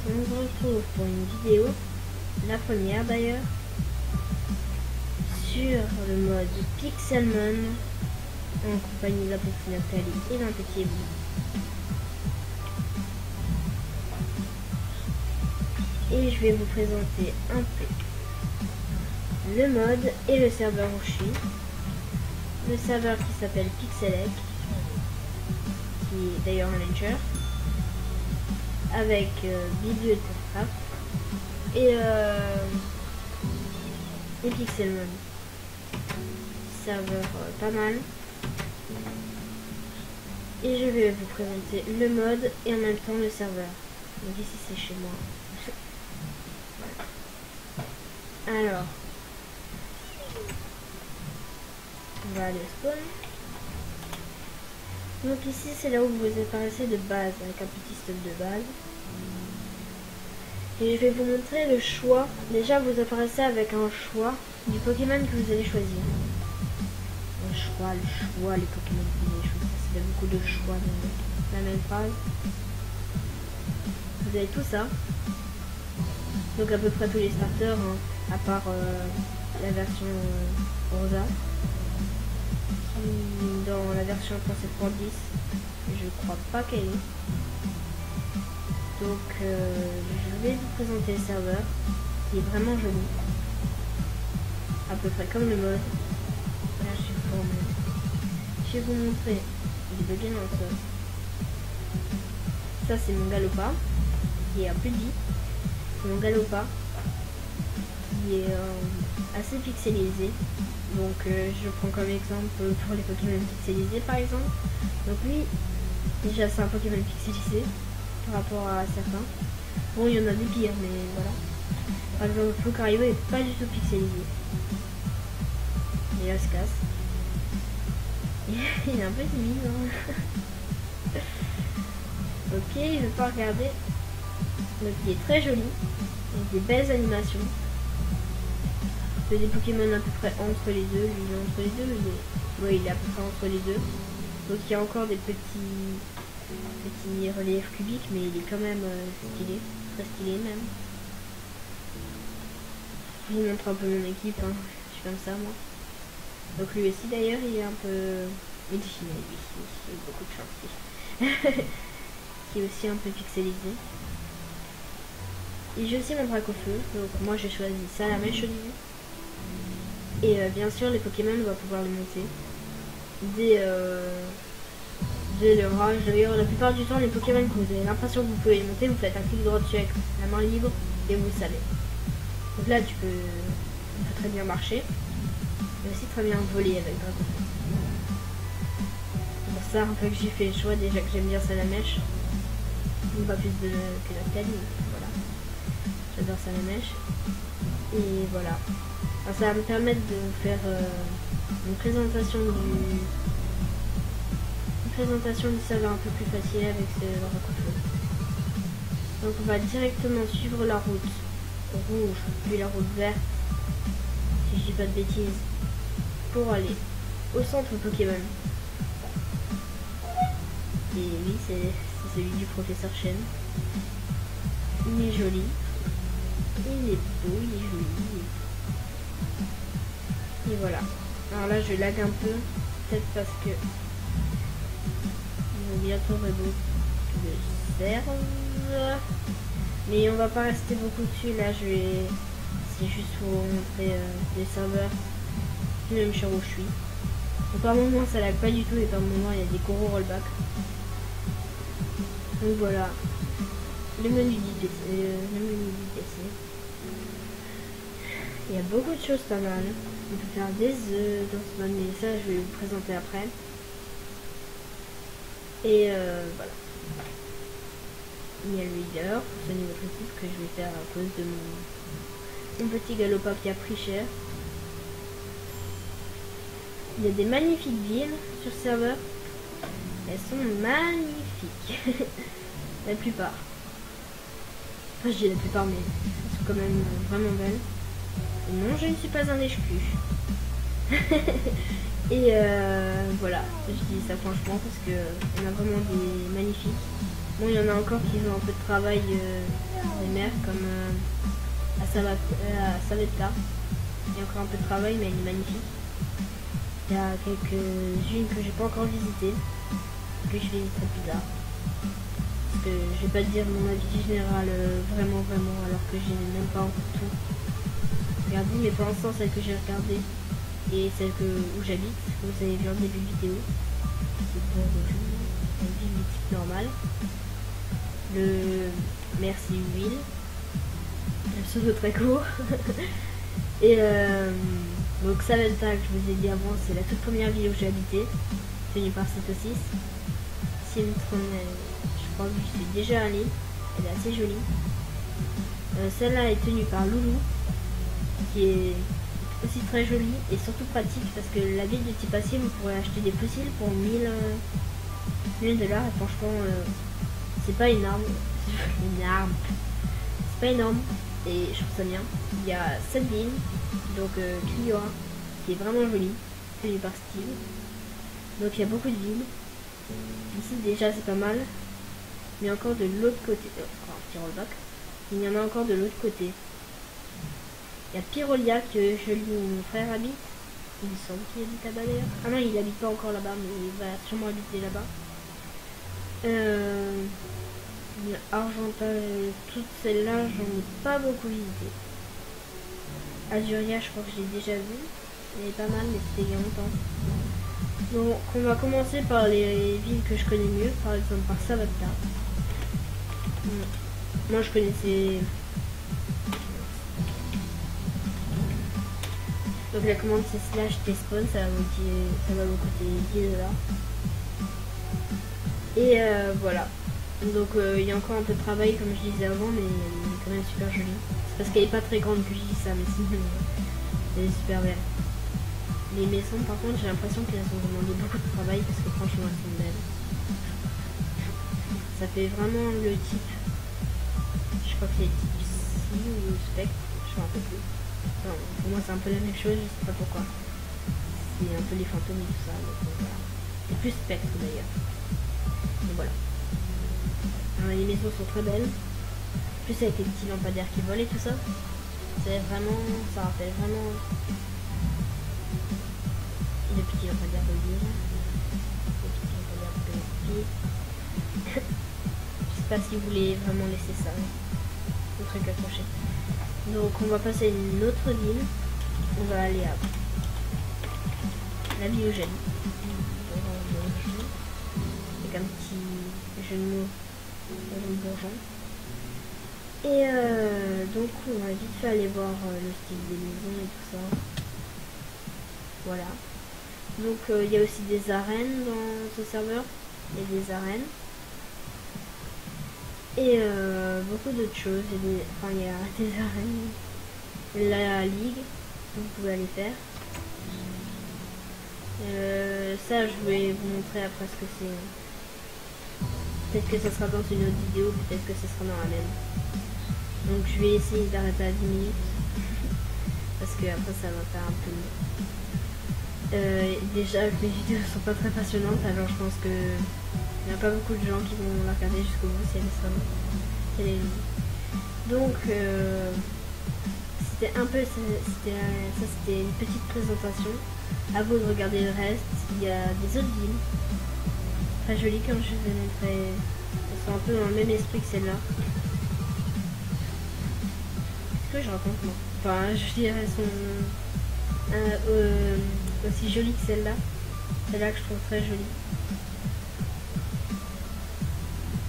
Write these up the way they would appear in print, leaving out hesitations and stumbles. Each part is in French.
on se retrouve pour une vidéo, la première d'ailleurs, sur le mode Pixelmon, en compagnie de la petite Nathalie et d'un petit Ebu. Et je vais vous présenter un peu le mode et le serveur où je suis. Le serveur qui s'appelle Pixelec, qui est d'ailleurs un launcher, avec Bibliothèque et Pixelmon. Serveur pas mal. Et je vais vous présenter le mode et en même temps le serveur. Donc ici c'est chez moi. Alors, on va aller au spawn. Donc ici c'est là où vous apparaissez de base, avec un petit stock de base. Et je vais vous montrer le choix. Déjà vous apparaissez avec un choix du Pokémon que vous allez choisir. Le choix, les Pokémon que vous allez choisir. Ça fait beaucoup de choix dans la même phrase. Vous avez tout ça. Donc à peu près tous les starters, hein, à part la version Rosa. Dans la version 3.7.10, je crois pas qu'elle est. Donc je vais vous présenter le serveur, qui est vraiment joli. À peu près comme le mode. Là je suis formé. Je vais vous montrer les bugs dans ça. Ça c'est mon Galopa, qui est un peu dit. C'est mon Galopa, qui est assez pixelisé. Donc je prends comme exemple pour les Pokémon pixelisés par exemple. Donc lui, déjà c'est un Pokémon pixelisé par rapport à certains. Bon, il y en a des pires, mais voilà. Par exemple, Lucario est pas du tout pixelisé. Et là, se casse. Il est un peu timide. Hein. Ok, il veut pas regarder. Donc il est très joli, avec des belles animations. C'est des Pokémon à peu près entre les deux. Lui il est entre les deux, ouais, il est à peu près entre les deux. Donc il y a encore des petits reliefs cubiques, mais il est quand même stylé, très stylé même. Je vous montre un peu mon équipe, hein. Je suis comme ça moi. Donc lui aussi d'ailleurs il est un peu médifiné, lui, il a beaucoup de chance. Qui est aussi un peu pixelisé. Et j'ai aussi mon Dracofeu, donc moi j'ai choisi ça, la mèche olive. Et bien sûr les Pokémon on va pouvoir le monter dès le rage. D'ailleurs la plupart du temps les Pokémon que vous avez l'impression que vous pouvez les monter, vous faites un clic droit dessus avec la main libre et vous le savez. Donc là tu peux très bien marcher, mais aussi très bien voler avec Dracofeu. C'est pour ça un peu que j'ai fait le choix, déjà que j'aime bien ça la mèche. Pas plus que la Cali, voilà. J'adore ça la mèche. Et voilà. Alors, ça va me permettre de vous faire une présentation du serveur un peu plus facile avec ce Dracofeu. Donc on va directement suivre la route rouge, puis la route verte, si je dis pas de bêtises, pour aller au centre Pokémon. Et oui, c'est celui du professeur Chen. Il est joli. Il est beau, il est joli. Et voilà. Alors là, je lag un peu. Peut-être parce que ils vont bientôt reboot le serveur. Mais on va pas rester beaucoup dessus. Là, c'est juste pour vous montrer les serveurs. Même sur où je suis. Donc par moment, ça lag pas du tout. Et par moment, il y a des gros rollbacks. Donc voilà, le menu du PC. Il y a beaucoup de choses pas mal. On peut faire des œufs dans ce mode, mais ça je vais vous présenter après. Et voilà. Il y a le leader pour ce niveau équipe que je vais faire à cause de mon petit Galopa qui a pris cher. Il y a des magnifiques villes sur le serveur. Elles sont magnifiques. La plupart. Enfin, je dis la plupart, mais elles sont quand même vraiment belles. Et non, je ne suis pas un exclu. Et voilà, je dis ça franchement parce que on a vraiment des magnifiques. Bon, il y en a encore qui ont un peu de travail des mers, comme à Savetta. Il y a encore un peu de travail, mais elle est magnifique. Il y a quelques-unes que j'ai pas encore visitées, que je visiterai plus tard. Parce que je vais pas te dire mon avis général vraiment, alors que j'ai même pas encore tout regardé. Mais pour l'instant, celle que j'ai regardée et celle où j'habite, comme vous avez vu en début de vidéo, c'est pour une ville mythique normale. Le Merci Huile, le pseudo très court. Et donc Savetta, que je vous ai dit avant, c'est la toute première ville où j'ai habité, tenue par Cito6. Simtronel, je crois que je suis déjà allée, elle est assez jolie. Celle-là est tenue par Loulou, qui est aussi très jolie et surtout pratique parce que la ville de Tipassier, vous pourrez acheter des fossiles pour 1000 $, et franchement c'est pas énorme. C'est pas énorme et je trouve ça bien. Il y a cette ville, donc Cliora, qui est vraiment jolie, tenue par Steve. Donc il y a beaucoup de villes. Ici déjà c'est pas mal, mais encore de l'autre côté, encore un petit rollback. Il y en a encore de l'autre côté. Il y a Pyrolia que mon frère habite. Il me semble qu'il habite là-bas d'ailleurs. Ah non, il habite pas encore là-bas, mais il va sûrement habiter là-bas. Il y a Argenta, toutes celles-là, j'en ai pas beaucoup visité. Azuria, je crois que je l'ai déjà vu. Elle est pas mal, mais c'était il y a longtemps. Donc, on va commencer par les villes que je connais mieux, par exemple par Savetta. Moi, je connaissais. Donc la commande c'est /tspawn, ça va vous coûter 10 $. Et voilà. Donc il y a encore un peu de travail comme je disais avant, mais elle est quand même super jolie. C'est parce qu'elle est pas très grande que je dis ça, mais sinon elle est super belle. Les maisons par contre j'ai l'impression qu'elles ont demandé beaucoup de travail parce que franchement elles sont belles. Ça fait vraiment le type. Je crois que c'est type C ou spectre, je me rappelle plus. Non, pour moi c'est un peu la même chose, je sais pas pourquoi. C'est un peu les fantômes et tout ça, donc voilà. C'est plus spectre d'ailleurs. Donc voilà. Alors, les maisons sont très belles. Plus avec les petits lampadaires qui volent et tout ça. C'est vraiment. Ça rappelle vraiment les petits lampadaires de ville. Les petits lampadaires de ville. Je sais pas si vous voulez vraiment laisser ça. Le truc accroché. Donc on va passer à une autre ville. On va aller à la ville où j'habite. Avec un petit jeu de mots bourgeon. Et donc on va vite fait aller voir le style des maisons et tout ça. Voilà. Donc il y a aussi des arènes dans ce serveur. Il y a des arènes. Et beaucoup d'autres choses. Il y a des arènes. La ligue, vous pouvez aller faire. Ça, je vais vous montrer après ce que c'est. Peut-être que ça sera dans une autre vidéo, peut-être que ce sera dans la même. Donc je vais essayer d'arrêter à 10 minutes. Parce que après ça va faire un peu long. Déjà, mes vidéos sont pas très passionnantes, alors je pense que il n'y a pas beaucoup de gens qui vont la regarder jusqu'au bout si elle est longue. Donc c'était un peu c'était une petite présentation. À vous de regarder le reste. Il y a des autres villes très jolies comme je vous ai montré. Elles sont un peu dans le même esprit que celle-là. Qu'est-ce que je raconte moi? Enfin, je dirais elles sont aussi jolies que celle-là. Celle-là que je trouve très jolie.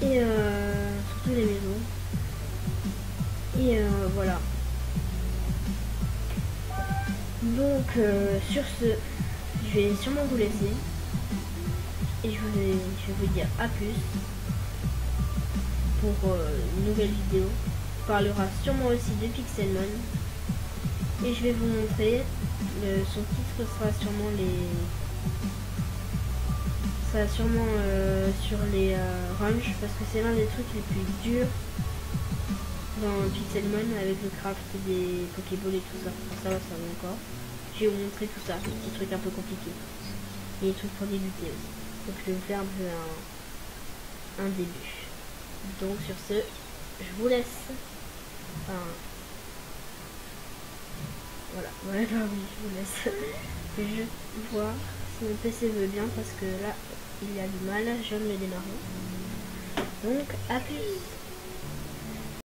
Et surtout les maisons. Et voilà. Donc sur ce, je vais sûrement vous laisser. Et je vais vous dire à plus pour une nouvelle vidéo. On parlera sûrement aussi de Pixelmon. Et je vais vous montrer, son titre sera sûrement sur les ranges, parce que c'est l'un des trucs les plus durs dans Pixelmon avec le craft des Pokéballs et tout ça. Pour ça va encore. Je vais vous montrer tout ça, les petits trucs un peu compliqués. Et les trucs pour débuter aussi. Donc je vais vous faire un peu un début. Donc sur ce, je vous laisse. Enfin, voilà, ouais, bah oui, je vous laisse. Je vois si mon PC veut bien parce que là, il y a du mal, je viens de le démarrer. Donc, à plus.